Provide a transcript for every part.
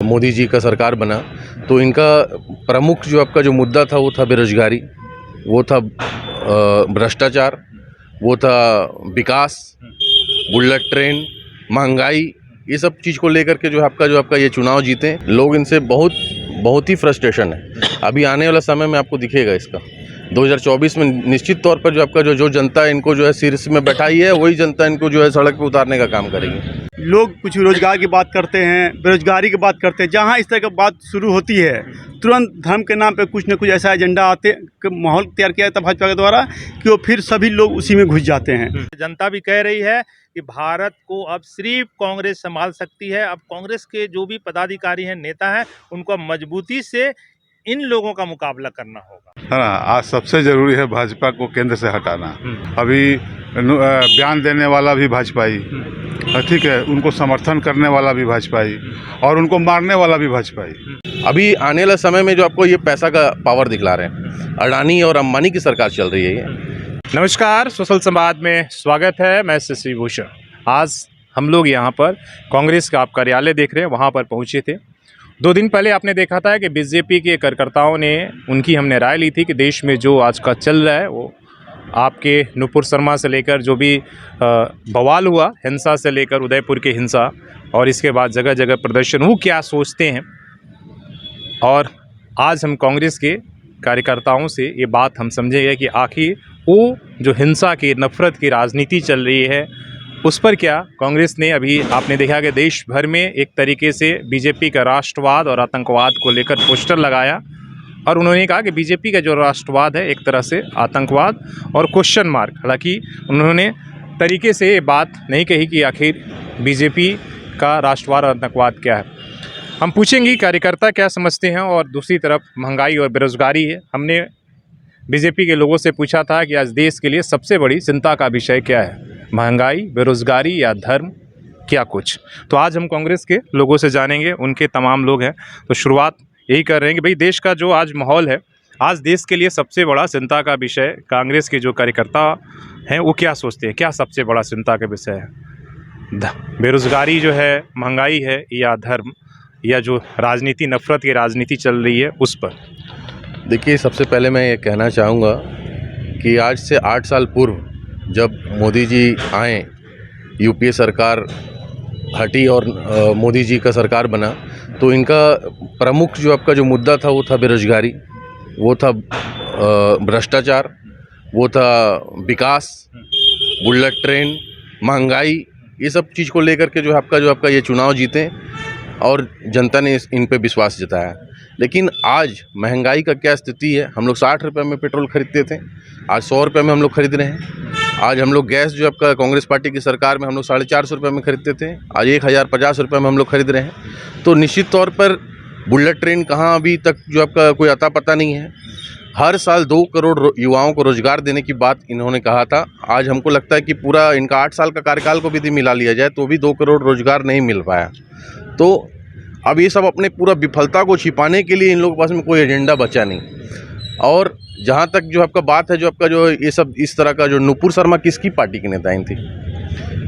मोदी जी का सरकार बना तो इनका प्रमुख जो आपका जो मुद्दा था वो था बेरोजगारी, वो था भ्रष्टाचार, वो था विकास, बुलेट ट्रेन, महंगाई, ये सब चीज़ को लेकर के जो आपका ये चुनाव जीते। लोग इनसे बहुत ही फ्रस्ट्रेशन है। अभी आने वाला समय में आपको दिखेगा इसका 2024 में निश्चित तौर पर जो आपका जो जनता इनको जो है शीर्ष में बैठाई है, वही जनता इनको जो है सड़क पे उतारने का काम करेगी। लोग कुछ रोजगार की बात करते हैं, बेरोजगारी की बात करते हैं। जहाँ इस तरह की बात शुरू होती है, तुरंत धर्म के नाम पे कुछ न कुछ ऐसा एजेंडा आते माहौल तैयार किया जाता है भाजपा के द्वारा कि वो फिर सभी लोग उसी में घुस जाते हैं। जनता भी कह रही है कि भारत को अब सिर्फ कांग्रेस संभाल सकती है। अब कांग्रेस के जो भी पदाधिकारी हैं, नेता हैं, उनको मजबूती से इन लोगों का मुकाबला करना होगा। है ना, आज सबसे जरूरी है भाजपा को केंद्र से हटाना। अभी बयान देने वाला भी भाजपाई, ठीक है, उनको समर्थन करने वाला भी भाजपाई और उनको मारने वाला भी भाजपाई। अभी आने वाला समय में जो आपको ये पैसा का पावर दिखला रहे हैं, अडानी और अंबानी की सरकार चल रही है ये। नमस्कार, सोशल संवाद में स्वागत है। मैं शशि भूषण। आज हम लोग यहाँ पर कांग्रेस का आप कार्यालय देख रहे हैं, वहाँ पर पहुँचे थे। 2 दिन पहले आपने देखा था कि बीजेपी के कार्यकर्ताओं ने उनकी हमने राय ली थी कि देश में जो आज का चल रहा है वो आपके नुपुर शर्मा से लेकर जो भी बवाल हुआ, हिंसा से लेकर उदयपुर की हिंसा और इसके बाद जगह जगह प्रदर्शन, वो क्या सोचते हैं। और आज हम कांग्रेस के कार्यकर्ताओं से ये बात हम समझेंगे कि आखिर वो जो हिंसा की, नफ़रत की राजनीति चल रही है उस पर क्या कांग्रेस ने, अभी आपने देखा कि देश भर में एक तरीके से बीजेपी का राष्ट्रवाद और आतंकवाद को लेकर पोस्टर लगाया और उन्होंने कहा कि बीजेपी का जो राष्ट्रवाद है एक तरह से आतंकवाद और क्वेश्चन मार्क। हालांकि उन्होंने तरीके से ये बात नहीं कही कि आखिर बीजेपी का राष्ट्रवाद और आतंकवाद क्या है। हम पूछेंगे कार्यकर्ता क्या समझते हैं। और दूसरी तरफ महंगाई और बेरोजगारी है। हमने बीजेपी के लोगों से पूछा था कि आज देश के लिए सबसे बड़ी चिंता का विषय क्या है, महंगाई, बेरोजगारी या धर्म, क्या कुछ। तो आज हम कांग्रेस के लोगों से जानेंगे, उनके तमाम लोग हैं। तो शुरुआत यही कर रहे हैं कि भाई देश का जो आज माहौल है, आज देश के लिए सबसे बड़ा चिंता का विषय कांग्रेस के जो कार्यकर्ता हैं वो क्या सोचते हैं, क्या सबसे बड़ा चिंता का विषय है। बेरोजगारी जो है, महंगाई है, या धर्म, या जो राजनीति, नफ़रत की राजनीति चल रही है उस पर। देखिए, सबसे पहले मैं ये कहना चाहूँगा कि आज से 8 साल पूर्व जब मोदी जी आए, यूपीए सरकार हटी और मोदी जी का सरकार बना तो इनका प्रमुख जो आपका जो मुद्दा था वो था बेरोजगारी, वो था भ्रष्टाचार, वो था विकास, बुलेट ट्रेन, महंगाई, ये सब चीज़ को लेकर के जो आपका ये चुनाव जीते और जनता ने इन पे विश्वास जताया। लेकिन आज महंगाई का क्या स्थिति है। हम लोग 60 रुपये में पेट्रोल खरीदते थे, आज 100 रुपये में हम लोग खरीद रहे हैं। आज हम लोग गैस जो आपका कांग्रेस पार्टी की सरकार में हम लोग 450 रुपये में खरीदते थे, आज 1050 रुपये में हम लोग खरीद रहे हैं। तो निश्चित तौर पर बुलेट ट्रेन कहाँ अभी तक जो आपका कोई अता पता नहीं है। हर साल 2 करोड़ युवाओं को रोजगार देने की बात इन्होंने कहा था। आज हमको लगता है कि पूरा इनका 8 साल का कार्यकाल को भी मिला लिया जाए तो भी 2 करोड़ रोजगार नहीं मिल पाया। तो अब ये सब अपने पूरा विफलता को छिपाने के लिए इन लोगों के पास में कोई एजेंडा बचा नहीं। और जहाँ तक जो आपका बात है, जो आपका जो ये सब इस तरह का जो नुपुर शर्मा किसकी पार्टी की नेताएं थी,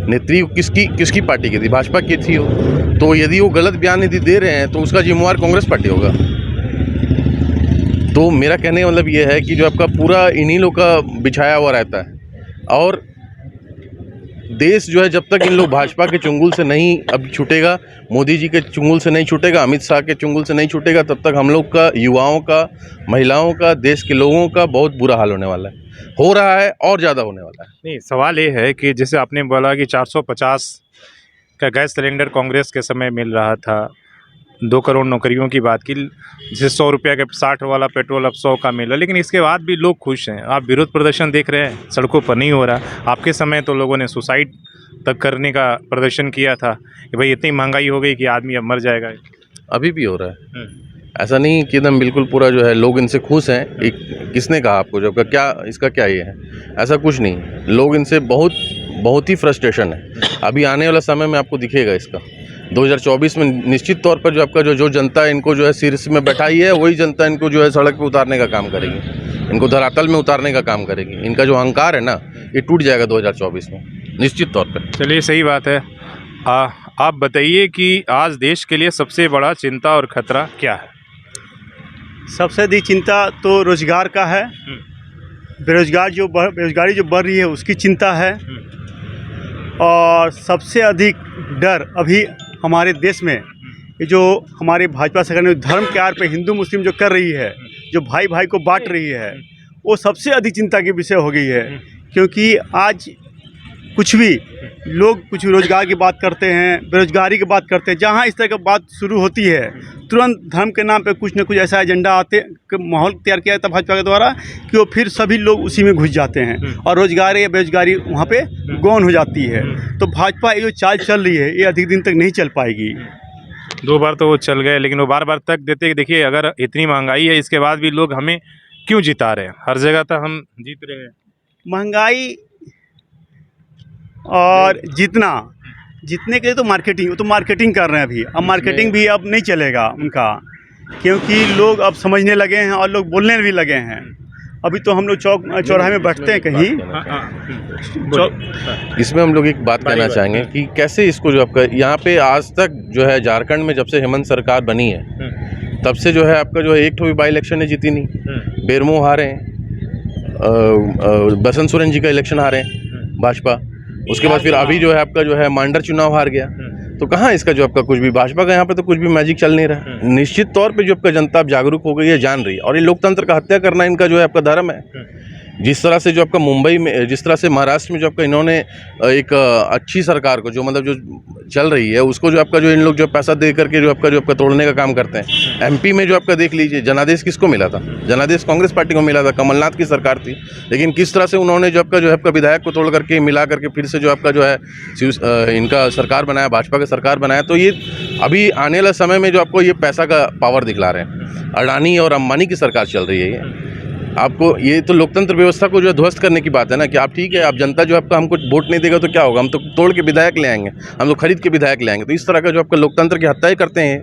नेत्री किसकी पार्टी की थी, भाजपा की थी वो। तो यदि वो गलत बयान यदि दे रहे हैं तो उसका जिम्मेवार कांग्रेस पार्टी होगा। तो मेरा कहने का मतलब ये है कि जो आपका पूरा इन्हीं लोग का बिछाया हुआ रहता है। और देश जो है जब तक इन लोग भाजपा के चुंगल से नहीं अब छूटेगा, मोदी जी के चुंगल से नहीं छूटेगा, अमित शाह के चुंगल से नहीं छूटेगा, तब तक हम लोग का, युवाओं का, महिलाओं का, देश के लोगों का बहुत बुरा हाल होने वाला है, हो रहा है और ज़्यादा होने वाला है। नहीं, सवाल ये है कि जैसे आपने बोला कि 450 का गैस सिलेंडर कांग्रेस के समय मिल रहा था, 2 करोड़ नौकरियों की बात की, जैसे 100 रुपये का 60 वाला पेट्रोल अब 100 का मिला, लेकिन इसके बाद भी लोग खुश हैं। आप विरोध प्रदर्शन देख रहे हैं, सड़कों पर नहीं हो रहा। आपके समय तो लोगों ने सुसाइड तक करने का प्रदर्शन किया था कि भाई इतनी महंगाई हो गई कि आदमी अब मर जाएगा। अभी भी हो रहा है, ऐसा नहीं कि एकदम बिल्कुल पूरा जो है लोग इनसे खुश हैं। किसने कहा आपको जो क्या इसका क्या ये है, ऐसा कुछ नहीं। लोग इनसे बहुत ही फ्रस्ट्रेशन है। अभी आने वाला समय में आपको दिखेगा इसका 2024 में निश्चित तौर पर जो आपका जो जनता इनको जो है शीर्ष में बैठाई है, वही जनता इनको जो है सड़क पे उतारने का काम करेगी, इनको धरातल में उतारने का काम करेगी। इनका जो अहंकार है ना, ये टूट जाएगा 2024 में निश्चित तौर पर। चलिए, सही बात है। आप बताइए कि आज देश के लिए सबसे बड़ा चिंता और खतरा क्या है? सबसे अधिक चिंता तो रोजगार का है। बेरोजगारी जो बढ़ रही है उसकी चिंता है। और सबसे अधिक डर अभी हमारे देश में ये जो हमारे भाजपा सरकार ने धर्म के आड़ पे हिंदू मुस्लिम जो कर रही है, जो भाई भाई को बांट रही है, वो सबसे अधिक चिंता की विषय हो गई है। क्योंकि आज कुछ भी लोग कुछ रोजगार की बात करते हैं, बेरोजगारी की बात करते हैं, जहाँ इस तरह की बात शुरू होती है तुरंत धर्म के नाम पे कुछ न कुछ ऐसा एजेंडा माहौल तैयार किया जाता है भाजपा के द्वारा कि वो फिर सभी लोग उसी में घुस जाते हैं और रोजगार या बेरोजगारी वहाँ पे गौन हो जाती है। तो भाजपा ये जो चाल चल रही है ये अधिक दिन तक नहीं चल पाएगी। 2 बार तो वो चल गए, लेकिन वो बार तक देते कि देखिए अगर इतनी महंगाई है इसके बाद भी लोग हमें क्यों जिता रहे हैं, हर जगह तो हम जीत रहे हैं। महंगाई और जीतने के लिए तो मार्केटिंग कर रहे हैं अभी। अब मार्केटिंग भी अब नहीं चलेगा उनका, क्योंकि लोग अब समझने लगे हैं और लोग बोलने भी लगे हैं। अभी तो हम लोग चौराहे में बैठते हैं कहीं। इसमें हम लोग एक बात कहना चाहेंगे कि कैसे इसको जो आपका यहाँ पे आज तक जो है झारखंड में जब से हेमंत सरकार बनी है तब से जो है आपका जो है एक भी बाई इलेक्शन ने जीती नहीं। बेरमो हारे हैं, बसंत सोरेन जी का इलेक्शन हारे हैं भाजपा। उसके बाद फिर अभी जो है आपका जो है मांडर चुनाव हार गया। तो कहाँ इसका जो आपका कुछ भी भाजपा का यहाँ पे तो कुछ भी मैजिक चल नहीं रहा है। निश्चित तौर पे जो आपका जनता अब जागरूक हो गई है, जान रही है, और ये लोकतंत्र का हत्या करना इनका जो है आपका धर्म है। जिस तरह से जो आपका मुंबई में, जिस तरह से महाराष्ट्र में जो आपका इन्होंने एक अच्छी सरकार को जो मतलब जो चल रही है उसको जो आपका जो इन लोग जो पैसा दे करके जो आपका तोड़ने का काम करते हैं। एमपी में जो आपका देख लीजिए जनादेश किसको मिला था? जनादेश कांग्रेस पार्टी को मिला था, कमलनाथ की सरकार थी। लेकिन किस तरह से उन्होंने जो आपका विधायक को तोड़ करके मिला करके फिर से जो आपका जो है इनका सरकार बनाया, भाजपा का सरकार बनाया। तो ये अभी आने वाले समय में जो आपको ये पैसा का पावर दिखला रहे हैं। अडानी और अंबानी की सरकार चल रही है ये। आपको ये तो लोकतंत्र व्यवस्था को जो है ध्वस्त करने की बात है ना, कि आप ठीक है, आप जनता जो आपका हमको वोट नहीं देगा तो क्या होगा, हम तो तोड़ के विधायक ले आएंगे, हम तो खरीद के विधायक ले आएंगे। तो इस तरह का जो आपका लोकतंत्र की हत्या करते हैं।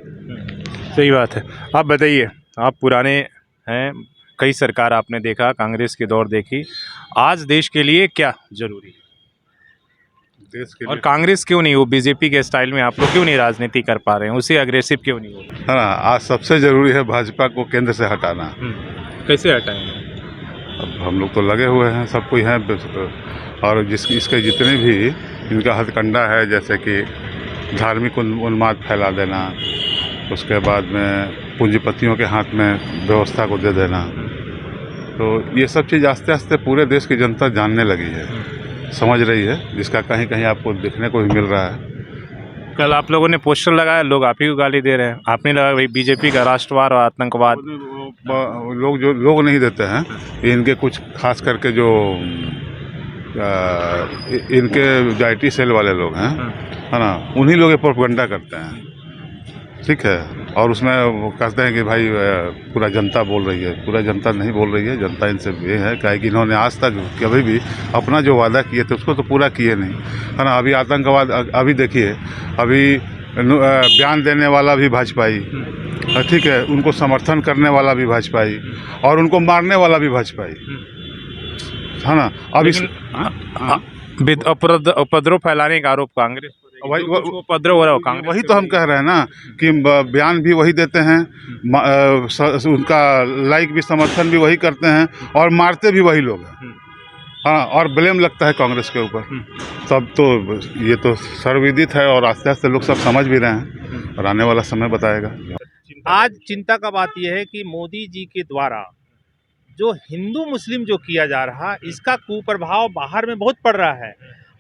सही बात है। आप बताइए, आप पुराने हैं, कई सरकार आपने देखा, कांग्रेस के दौर देखी, आज देश के लिए क्या जरूरी है? देश के और लिए कांग्रेस क्यों नहीं, वो बीजेपी के स्टाइल में आप लोग क्यों नहीं राजनीति कर पा रहे हैं, उसे अग्रेसिव क्यों नहीं हो? है ना, आज सबसे ज़रूरी है भाजपा को केंद्र से हटाना। कैसे हटाएंगे? अब हम लोग तो लगे हुए हैं, सब कोई हैं, और इसके जितने भी इनका हथकंडा है, जैसे कि धार्मिक उन्माद फैला देना, उसके बाद में पूंजीपतियों के हाथ में व्यवस्था को दे देना, तो ये सब चीज़ आस्ते आस्ते पूरे देश की जनता जानने लगी है, समझ रही है, जिसका कहीं कहीं आपको देखने को भी मिल रहा है। कल आप लोगों ने पोस्टर लगाया, लोग आप ही को गाली दे रहे हैं, आपने लगा भाई बीजेपी का राष्ट्रवाद और आतंकवाद। लोग नहीं देते हैं, इनके कुछ खास करके जो इनके जो IT सेल वाले लोग हैं, है ना, उन्हीं लोग ये प्रोपेगेंडा करते हैं, ठीक है। और उसमें वो कहते हैं कि भाई पूरा जनता बोल रही है, पूरा जनता नहीं बोल रही है, जनता इनसे ये है क्या कि इन्होंने आज तक कभी भी अपना जो वादा किए थे उसको तो पूरा किए नहीं, है ना। अभी आतंकवाद, अभी देखिए, अभी बयान देने वाला भी भाजपाई, ठीक है, उनको समर्थन करने वाला भी भाजपाई और उनको मारने वाला भी भाजपाई, है ना। अब इस उपद्रव फैलाने का आरोप कांग्रेस, उपद्रव हो रहा हो कांग्रेस। वही तो हम कह रहे हैं ना कि बयान भी वही देते हैं, उनका लाइक भी, समर्थन भी वही करते हैं और मारते भी वही लोग हैं, हाँ, और ब्लेम लगता है कांग्रेस के ऊपर। तब तो ये तो सर्वविदित है और आस्ते आस्ते लोग सब समझ भी रहे हैं और आने वाला समय बताएगा। आज चिंता का बात यह है कि मोदी जी के द्वारा जो हिंदू मुस्लिम जो किया जा रहा, इसका कुप्रभाव बाहर में बहुत पड़ रहा है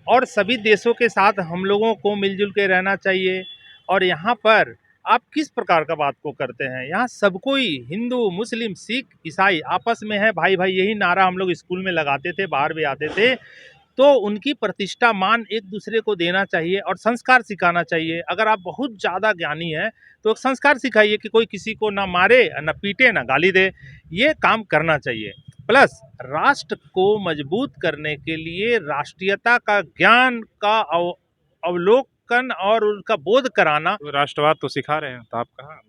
और सभी देशों के साथ हम लोगों को मिलजुल के रहना चाहिए। और यहाँ पर आप किस प्रकार का बात को करते हैं, यहाँ सब कोई हिंदू मुस्लिम सिख ईसाई आपस में है, भाई भाई, यही नारा हम लोग स्कूल में लगाते थे, बाहर भी आते थे। तो उनकी प्रतिष्ठा मान एक दूसरे को देना चाहिए और संस्कार सिखाना चाहिए। अगर आप बहुत ज़्यादा ज्ञानी हैं तो एक संस्कार सिखाइए कि कोई किसी को ना मारे, ना पीटे, ना गाली दे, ये काम करना चाहिए। प्लस राष्ट्र को मजबूत करने के लिए राष्ट्रीयता का ज्ञान का अवलोकन और उनका बोध कराना। तो राष्ट्रवाद तो सिखा रहे हैं, तो आप कहाँ,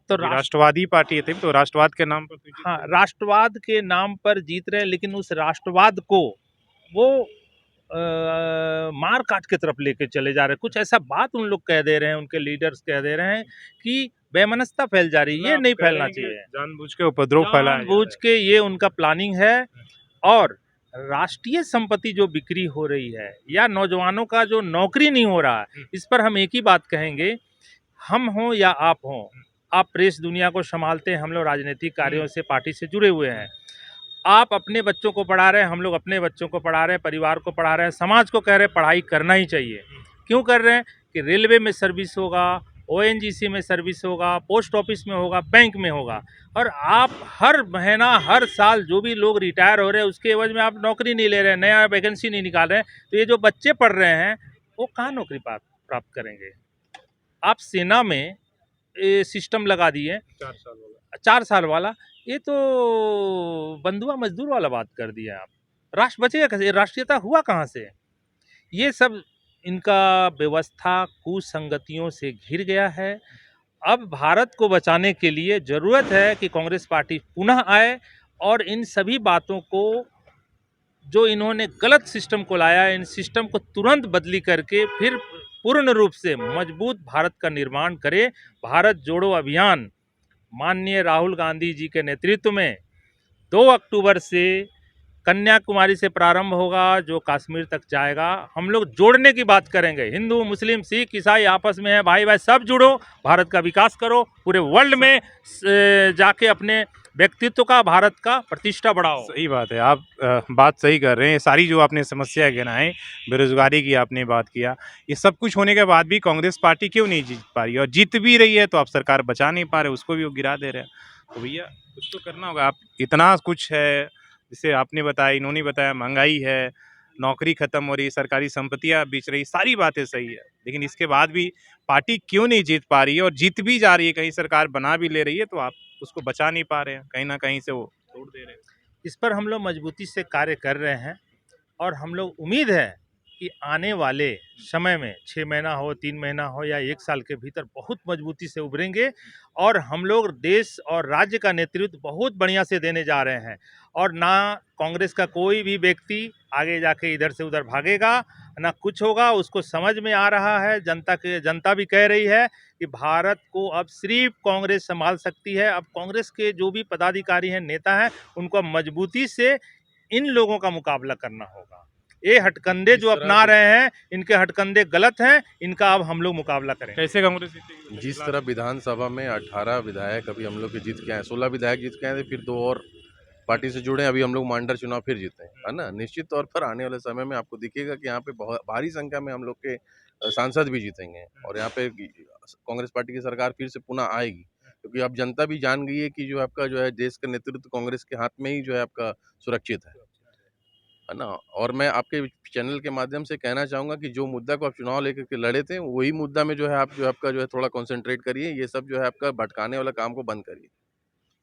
तो राष्ट्रवादी पार्टी है तो राष्ट्रवाद के नाम पर तो हाँ, राष्ट्रवाद के नाम पर जीत रहे हैं, लेकिन उस राष्ट्रवाद को वो मार काट की तरफ लेके चले जा रहे हैं। कुछ ऐसा बात उन लोग कह दे रहे हैं, उनके लीडर्स कह दे रहे हैं कि बेमनस्ता फैल जा रही है, ये नहीं फैलना चाहिए। जानबूझ के उपद्रव फैलाया जा जानबूझ के ये उनका प्लानिंग है। और राष्ट्रीय संपत्ति जो बिक्री हो रही है या नौजवानों का जो नौकरी नहीं हो रहा है, इस पर हम एक ही बात कहेंगे, हम हों या आप हों, आप प्रेस दुनिया को संभालते हैं, हम लोग राजनीतिक कार्यों से पार्टी से जुड़े हुए हैं। आप अपने बच्चों को पढ़ा रहे हैं, हम लोग अपने बच्चों को पढ़ा रहे हैं, परिवार को पढ़ा रहे हैं, समाज को कह रहे हैं पढ़ाई करना ही चाहिए। क्यों कर रहे हैं कि रेलवे में सर्विस होगा, ओएनजीसी में सर्विस होगा, पोस्ट ऑफिस में होगा, बैंक में होगा। और आप हर महीना हर साल जो भी लोग रिटायर हो रहे हैं उसके एवज में आप नौकरी नहीं ले रहे हैं, नया वैकेंसी नहीं निकाल रहे हैं, तो ये जो बच्चे पढ़ रहे हैं वो कहाँ नौकरी प्राप्त करेंगे। आप सेना में सिस्टम लगा दिए 4 साल वाला, ये तो बंधुआ मजदूर वाला बात कर दिया आप। राष्ट्र बचेगा कैसे, राष्ट्रीयता हुआ कहाँ से। ये सब इनका व्यवस्था कुसंगतियों से घिर गया है। अब भारत को बचाने के लिए ज़रूरत है कि कांग्रेस पार्टी पुनः आए और इन सभी बातों को, जो इन्होंने गलत सिस्टम को लाया, इन सिस्टम को तुरंत बदली करके फिर पूर्ण रूप से मजबूत भारत का निर्माण करे। भारत जोड़ो अभियान माननीय राहुल गांधी जी के नेतृत्व में 2 अक्टूबर से कन्याकुमारी से प्रारंभ होगा, जो कश्मीर तक जाएगा। हम लोग जोड़ने की बात करेंगे, हिंदू मुस्लिम सिख ईसाई आपस में है, भाई भाई सब जुड़ो, भारत का विकास करो, पूरे वर्ल्ड में जाके अपने व्यक्तित्व का, भारत का प्रतिष्ठा बढ़ाओ। सही बात है, आप बात सही कर रहे हैं। सारी जो आपने समस्या गिनाएं, बेरोजगारी की आपने बात किया, ये सब कुछ होने के बाद भी कांग्रेस पार्टी क्यों नहीं जीत पा रही है, और जीत भी रही है तो आप सरकार बचा नहीं पा रहे, उसको भी वो गिरा दे रहे हैं। तो भैया कुछ तो करना होगा। आप इतना कुछ है, जैसे आपने बताया, इन्होंने बताया, महंगाई है, नौकरी खत्म हो रही, सरकारी संपत्तियां बिच रही, सारी बातें सही है, लेकिन इसके बाद भी पार्टी क्यों नहीं जीत पा रही है, और जीत भी जा रही है, कहीं सरकार बना भी ले रही है तो आप उसको बचा नहीं पा रहे हैं, कहीं ना कहीं से वो तोड़ दे रहे हैं। इस पर हम लोग मजबूती से कार्य कर रहे हैं और हम लोग उम्मीद है कि आने वाले समय में 6 महीना हो, 3 महीना हो या 1 साल के भीतर बहुत मजबूती से उभरेंगे और हम लोग देश और राज्य का नेतृत्व बहुत बढ़िया से देने जा रहे हैं। और ना कांग्रेस का कोई भी व्यक्ति आगे जाके इधर से उधर भागेगा, ना कुछ होगा। उसको समझ में आ रहा है, जनता भी कह रही है कि भारत को अब सिर्फ कांग्रेस संभाल सकती है। अब कांग्रेस के जो भी पदाधिकारी हैं, नेता हैं, उनको मजबूती से इन लोगों का मुकाबला करना होगा। ये हटकंडे जो अपना रहे हैं, इनके हटकंडे गलत हैं, इनका अब हम लोग मुकाबला करें। कैसे कांग्रेस जीतेगी? जिस तरह विधानसभा में 18 विधायक अभी हम लोग के जीत के आए, 16 विधायक जीत के आए थे, फिर 2 और पार्टी से जुड़े, अभी हम लोग मांडर चुनाव फिर जीते हैं, है ना। निश्चित तौर पर आने वाले समय में आपको दिखेगा कि यहाँ पे बहुत भारी संख्या में हम लोग के सांसद भी जीतेंगे और यहाँ पे कांग्रेस पार्टी की सरकार फिर से पुनः आएगी, क्योंकि अब जनता भी जान गई है कि जो आपका जो है देश का नेतृत्व कांग्रेस के हाथ में ही जो है आपका सुरक्षित है ना। और मैं आपके चैनल के माध्यम से कहना चाहूँगा कि जो मुद्दा को आप चुनाव लेकर के लड़े थे, वही मुद्दा में जो है आप जो आपका जो है थोड़ा कॉन्सेंट्रेट करिए, ये सब जो है आपका भटकाने वाला काम को बंद करिए।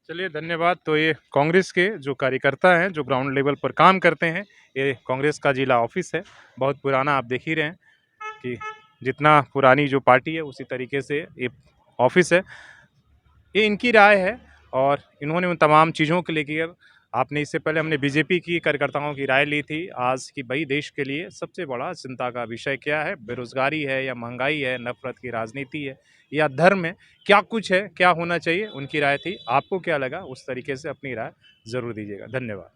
चलिए, धन्यवाद। तो ये कांग्रेस के जो कार्यकर्ता हैं, जो ग्राउंड लेवल पर काम करते हैं, ये कांग्रेस का जिला ऑफिस है, बहुत पुराना, आप देख ही रहे हैं कि जितना पुरानी जो पार्टी है उसी तरीके से ये ऑफिस है। ये इनकी राय है और इन्होंने उन तमाम चीज़ों को लेकर, आपने इससे पहले हमने बीजेपी की कार्यकर्ताओं की राय ली थी आज की, भाई देश के लिए सबसे बड़ा चिंता का विषय क्या है, बेरोजगारी है या महंगाई है, नफरत की राजनीति है या धर्म है, क्या कुछ है, क्या होना चाहिए, उनकी राय थी। आपको क्या लगा, उस तरीके से अपनी राय ज़रूर दीजिएगा। धन्यवाद।